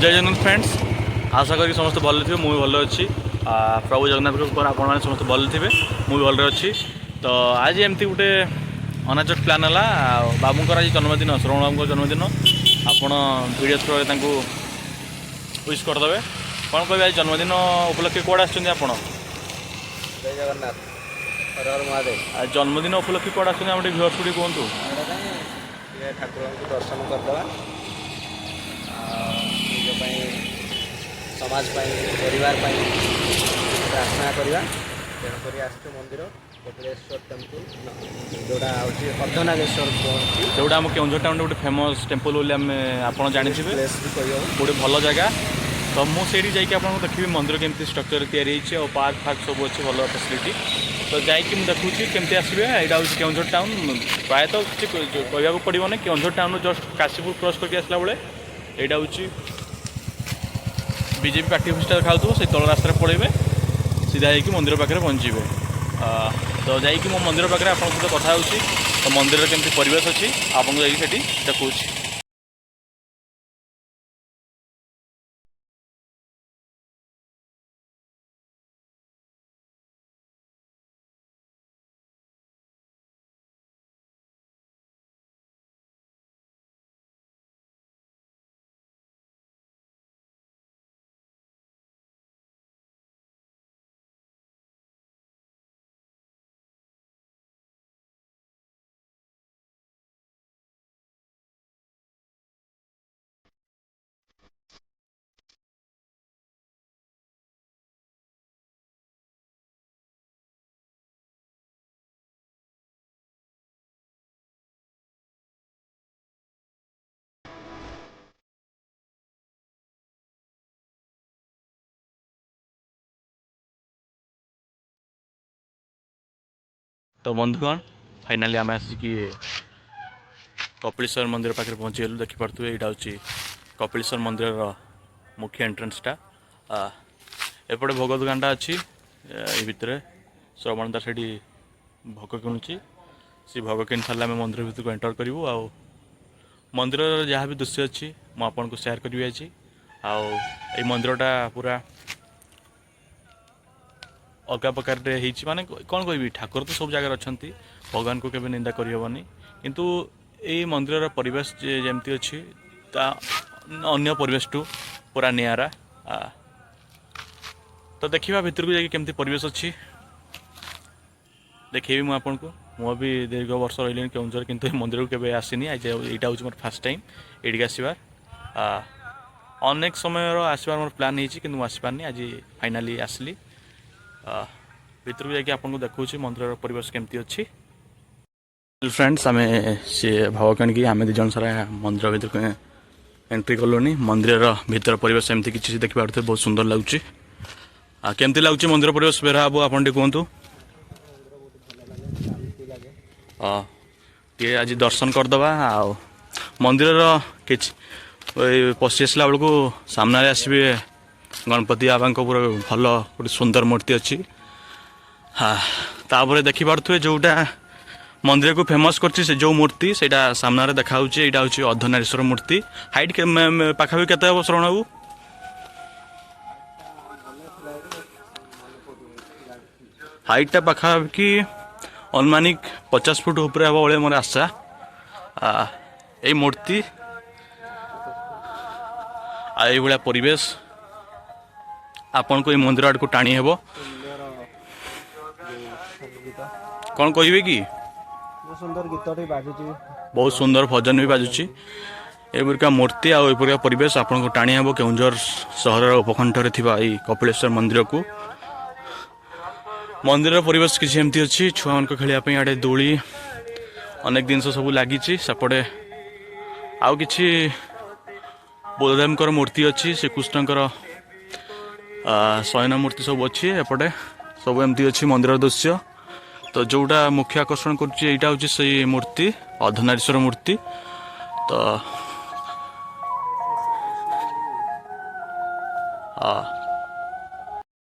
जय जगन्नाथ फ्रेंड्स, आशा करी समस्त भल थे। मुझे भल अच्छी। प्रभु जगन्नाथ आपण मैंने समस्त भल थे, मुझे भल अच्छी। तो आज एमती गोटे अनाचक प्लान है। बाबूर आज जन्मदिन, श्रवण बाबू जन्मदिन। आपण वीडियो थ्रू विश करदे। कौन कह आज जन्मदिन उपलक्षे कौन आसान? जय जगन्नाथ, हर हर महादेव। आज जन्मदिन उपलक्षे कौन आसान? व्यूअर्स को कहतु। ठाकुर को दर्शन करदे, समाज परिवार प्रार्थना करवा। तेणुक आस मंदिर कपिलेश्वर टेम्पल जोड़ा हूँ अर्धनागेश्वर जोटा आम केउझर टाउन गोटे फेमस टेम्पल बोली आप जानते गोटे भल जगह। तो मुझे आपको देखिए मंदिर केमती स्ट्रक्चर तैयारी और पार्क फार्क सब अच्छे भल फैसिलिटी। तो जाकि देखुची केमती आसबे। यहाँ हूँ केउझर टाउन। प्रायतः किसी कहूँ पड़ो ना, Keonjhar town just Kashipur cross करके आसला बेले यहाँ हूँ बीजेपी पार्टी अफिसटा देखा से तल रास्तार पड़े सीधा होगी मंदिर पाखे पहुँचे। तो जाकि मो मंदिर पाखे आप कथा हो तो मंदिर केमती परिवेश अच्छी आपको जाकि देखूँ। तो बंधुगण फाइनाली आम आसिक कपिलेश्वर मंदिर पाखे पहुँचीगलु। देखिपे यहाँ हूँ कपिलेश्वर मंदिर मुख्य एंट्रेंसटा। एपटे भोग दुकानटा अच्छी ये भितर श्रवण दास से भोग किणुची। सी भोग किणी सारे आम मंदिर भितर को एंटर करूँ। आ मंदिर जहाँ भी दृश्य अच्छी मुझे सेयार करी आज। आ मंदिरटा पूरा अलग प्रकार माने कौन कह ठाकुर तो सब जगह अच्छा भगवान को केवे निंदा करहबनी। किंतु ये मंदिर परिवेश जमती अच्छी अन्य परिवेश टू पूरा नियारा। तो देखा भितर को जाकि केमती परिवेश अच्छी देखेबी मुझे आपन को। मुझे भी दीर्घ वर्ष रही केउझर, किंतु मंदिर को केवे आसीनी। आज यहाँ हूँ मोर फास्ट टाइम ये आसबार। अनेक समय आसबार मोर प्लान होती कि आसपारनी। आज फाइनाली आसली भितर को जाकि आपको देखा मंदिर परिवेश केमती अच्छी। फ्रेंड्स आम सी भाव कि आम दिज सारा मंदिर भर को एंट्री कलुनी। मंदिर भीतर परिवेश एमती किसी देखा बहुत सुंदर लगुच। केमती लगुच मंदिर परिवेश बेरा बाबू आप कहतु। टे आज दर्शन करदे। आ मंदिर कि पशि आसला बेलू सामने आसबे गणपति बाबा पूरा भल गोटे सुंदर मूर्ति अच्छी। हाँ तापर देखिपे जोटा मंदिर को फेमस कर जो मूर्ति से सामने देखा यहाँ हूँ अर्धनारीश्वर मूर्ति। हाइट पाखापी के श्रवण बाबू? हाइटा पाखापी अनुमानिक 50 फुट ऊपर हम भाई मोर आशा। यही मूर्ति भाया परिवेश आपन को मंदिर आड़ को टाणी हेबो। कौन कहे कि सुंदर गीत बाजुची, बहुत सुंदर भजन भी बाजुची। एपरिका मूर्ति आरिका परिवेश आपन को टाणी हेबो केउझर सहर उपखंड थी कपिलेश्वर मंदिर को। मंदिर परिवेश किसी एमती अच्छी छुआ मान खेलने आड़े दोली अनेक जिनस सब लगी। सेपटे आउ कि बुद्धदेव मूर्ति अच्छी, श्रीकृष्णकर शयन मूर्ति सब अच्छी। एपटे सब एमती अच्छी मंदिर दृश्य। तो जोटा मुख्य आकर्षण करा हूँ से मूर्ति अर्धनारीश्वर मूर्ति। तो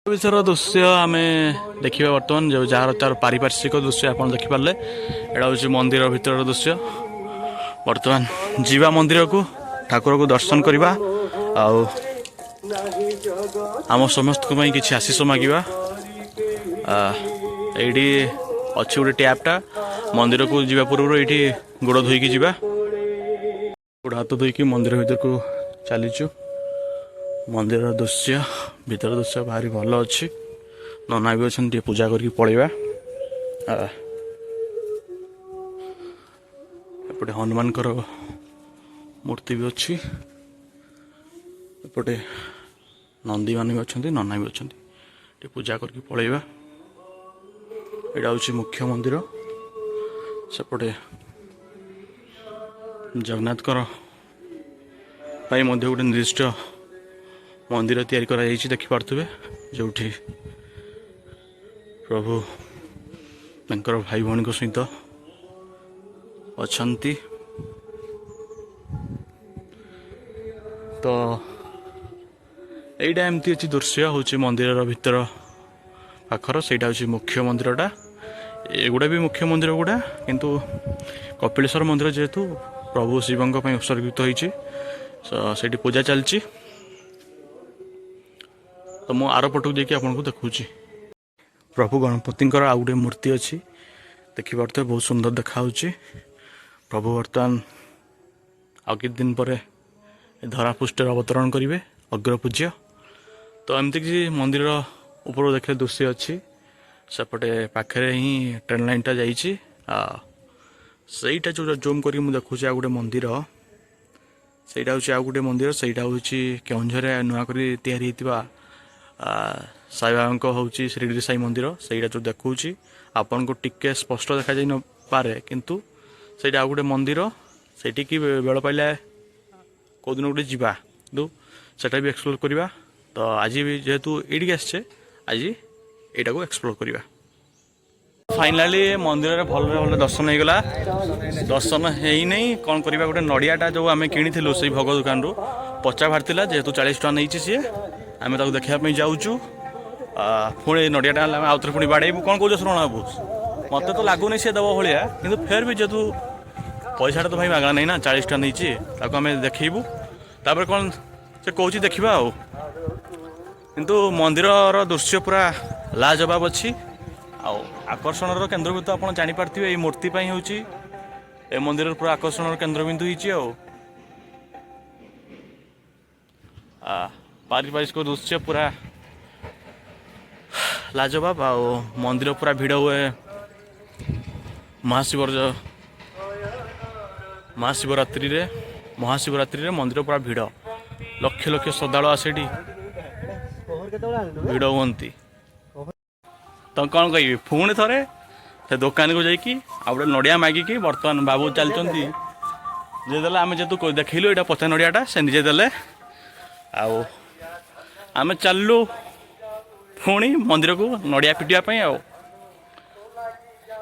विषय दृश्य आम देखा बर्तमान जो जार तार पारिपार्श्विक दृश्य आप देखिपारे। यहाँ हूँ मंदिर भीतर दृश्य। बर्तमान जीवा मंदिर को ठाकुर को दर्शन करवा आम समस्त किसी आशीष मागिबा एटी अच्छी गोटे टैपटा मंदिर को जीवा पूर्व ये गोड़ धोईकी जीवा गोड़ हाथ धोईकी मंदिर भीतर को चलीचु मंदिर दृश्य भीतर दृश्य भारी भल अच्छी नना भी अच्छा पूजा करके पलैबा एपटे हनुमान मूर्ति भी अच्छी एपटे नंदी मान भी अच्छा नना भी अच्छा पूजा करके पलैबा एटा हूँ मुख्य मंदिर सेपटे जगन्नाथ गोटे निर्दिष्ट मंदिर तैयारी करा देखिपे जो प्रभु तांकर भाई भौणी सहित अछंती तो यहीटा एमती अच्छी दृश्य हूँ मंदिर भीतर पाखर सहीटा हूँ मुख्य मंदिरटा एगुड़ा भी मुख्य मंदिर गुड़ा किंतु कपिलेश्वर मंदिर जेहेतु प्रभु शिवों उत्सर्गित होती से पूजा चलती तो मु आर पटक जाकि आपको देखुची प्रभु गणपति आउ गोटे मूर्ति अच्छी देखिपे बहुत सुंदर देखा प्रभु बर्तमान आउ कि दिन पर धरापृष्ठ अवतरण करेंगे अग्रपूज्य तो एमती किसी मंदिर ऊपर देखने दृश्य अच्छी सेपटे पाखे ही ट्रेन लाइनटा जाटा जो जूम कर देखुचे आ गोटे मंदिर सहीटा हूँ आ गोटे मंदिर सहीटा हूँ केउंझर नुआ कर तैयारी साई बाबा हूँ श्रीगिरी साई मंदिर सहीटा जो देखुची आपन को टिके स्पष्ट देखा जाई न पारे किंतु सहीटा आ गोटे मंदिर सेठी की बेल पाइले कौ दिन गोटे जावा किंतु सेटा भी एक्सप्लोर करवा तो आज भी जेहेतु ये आसचे आज यहाँ को एक्सप्लोर करवा फाइनाली मंदिर में भल भल दर्शन हो गला दर्शन है नहीं कौन करवा गोटे नड़ियाटा जो आम कि से भोग दुकान रू पचा बाहर जेहेतु 40 टका नहीं सी आम देखापी जाऊँ पुणी नड़ियाटा आउ थे पुणी बाड़ेबू कौन कौन शरण बाबू मत तो लगुनि सी दब भाया कि फेर भी जेहेतु पैसाटा तो भाई मागला नहीं ना 40 टका नहीं आम देखू तापर कौन से कौच देखा किंतु मंदिर दृश्य पूरा लाजवाब अच्छी आकर्षण केन्द्रबिंदु आप जापारे ये मूर्ति हूँ ए मंदिर पूरा आकर्षण केन्द्रबिंदु पारिपारिक दृश्य पूरा लाजवाब मंदिर पूरा भिड़ हुए महाशिवरात्रि मंदिर पूरा भिड़ लक्ष लक्ष श्रद्धालु आसेटी भिड़ हुंती तो कौन कह पुणी थे से दुकान को जाकि गोटे नड़िया मागिकी बर्तमान बाबू चलती जेदे आम जेहतु देखलु यहाँ पचा नड़ियाटा से निजे देले आम चलू पुणी मंदिर को नड़िया पिटापी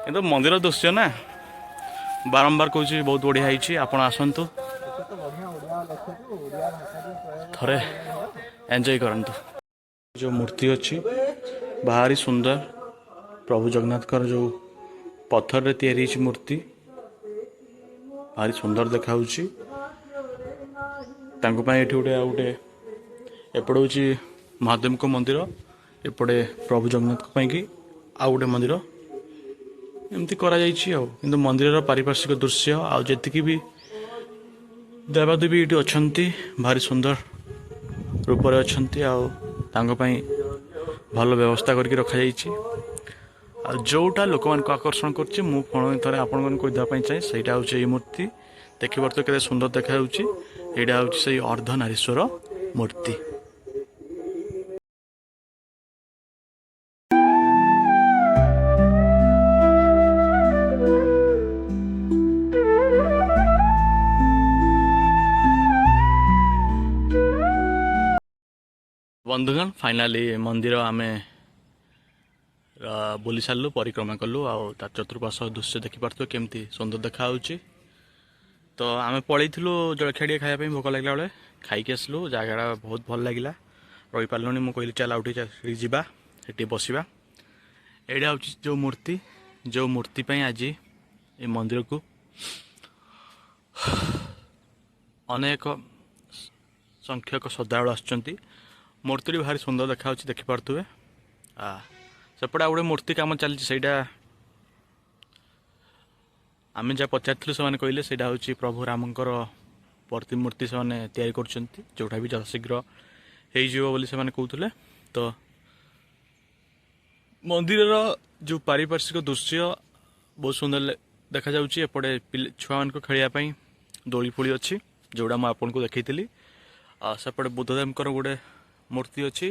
कि मंदिर दृश्य ना बारंबार कहूँ बहुत बढ़िया होती आप आसतु थरे एंजॉय करंतु जो मूर्ति अच्छी भारी सुंदर प्रभु जगन्नाथ जो पत्थर रे तैयारी मूर्ति भारी सुंदर देखा गोटे एपटे हूँ महादेव को मंदिर एपटे प्रभु जगन्नाथ की आउ गोटे मंदिर एमती करा किंतु मंदिर पारिपार्श्विक दृश्य आती भी देवादेवी ये अच्छा भारी सुंदर रूप अच्छा भल व्यवस्था करके रखा जोटा लोक मान आकर्षण कर चाहे सहीटा हूँ ये मूर्ति देखिए तो केते सुंदर देखा यहाँ हूँ से अर्धनारीश्वर मूर्ति बंधुगण फाइनाली मंदिर आम बुली सारू परिक्रमा कलु आर चतुर्पार्श्व दृश्य देखिपे केमती सुंदर देखा तो आम पलू जलखिया खायापी भोक लगला बेले खाई आसलु जगह बहुत भल लगे रही पार्लुनि मुझे कहली चल आउटी जावा से बसवा एटा हूँ जो मूर्ति आज ये मंदिर को अनेक संख्यक श्रद्धालु आसुच्चंती मूर्ति भारी सुंदर देखा देखिपे सेपटे गोटे मूर्ति कम चलती से आम जहाँ पचार से कहले से हूँ प्रभु रामकर प्रतिमूर्ति से तैयारी करोटा भी जशीघ्र हो कहते तो मंदिर जो पारिपार्श्विक दृश्य बहुत सुंदर देखा एपटे छुआ मान खेलवाई दोली फोली अच्छी जोड़ा मुझे आपको देखी सेपटे बुद्धदेव गोटे मूर्ति अच्छी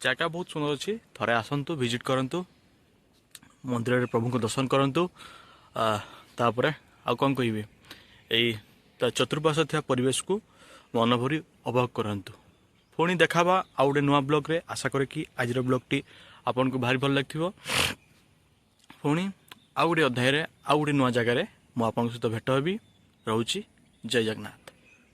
जगह बहुत सुंदर अच्छी थरे आसतु विजिट करंतु मंदिर प्रभु को दर्शन करंतु तापर आ कौन कह चतुर्पाश था परिवेश को मन भरी उपभोग करंतु पुणी देखावा आउ गोटे नुआ ब्लॉग रे आशा करे कि आज ब्लॉग टी आपन को भारी भल लगे पुणी आउ गोटे अध्याय आउ गोटे नुआ जगार मुझे सहित भेट हेबी रोची जय जगन्नाथ।